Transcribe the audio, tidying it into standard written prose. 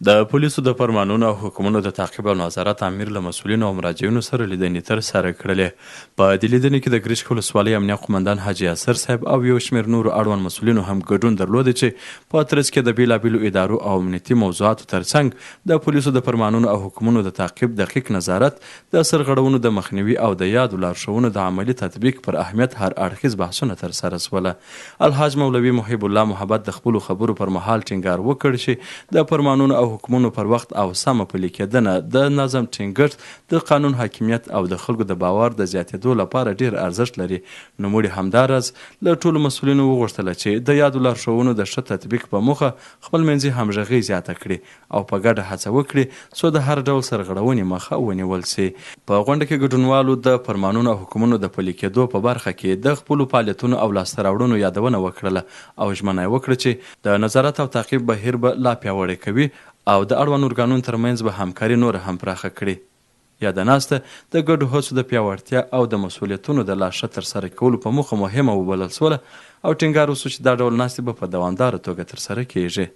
د پولیسو د فرمانونو او حکمونو د تعقیب او نظارت امیر له مسؤلینو او مراجعینو سره لیدنې ترسره کړلې. په دې لیدنې کې د ګرشک ولسوالۍ امنیه قومندان حاجي یاسر صاحب او یو شمېر نورو اړوند مسؤلینو هم ګډون درلود چې په ترڅ کې د بېلابېلو ادارو او امنیتي موضوعاتو ترڅنګ د پولیسو د فرمانونو او حکمونو د تعقیب دقیق نظارت، د سرغړونو د مخنیوي او د یادو لارښوونو د عملي تطبیق پر اهمیت هر اړخیز بحثونه ترسره شوله. الحاج مولوي محب الله محبت د خپلو خبرو پر مهال ټینګار وکړ چې د فرمانونو او حکمونو پر وخت او سمه پلي کېدنه د نظم ټینګښت، د قانون حاکمیت او د خلکو د باور د زیاتېدو لپاره ډیر ارزښت لري. نوموړي همداراز له ټولو مسؤلینو وغوښتله چې د یادو لارښوونو د ښه تطبیق په موخه خپلمنځي همغږي زیاته کړي او په ګډه هڅه وکړي څو د هر ډول سرغړونې مخه ونیول سي. په غونډه کې ګډونوالو د فرمانونو او حکمونو د پلي کېدو په برخه کې د خپلو فعالیتونو او لاسته راوړنو یادونه وکړله او ژمنه یې وکړه چې د نظارت او تعقیب بهیر به لا پیاوړی کوي او د اړوند ارګانونو ترمنځ به همکاري نور هم پراخه کړي. یاده ناسته د ګډو هڅو د پیاوړتیا او د مسؤلیتونو د لا ښه ترسره کولو په موخه مهمه وبلل شوله او ټینګار وشو چې دا ډول ناستې به په دوامداره توګه ترسره کیږي.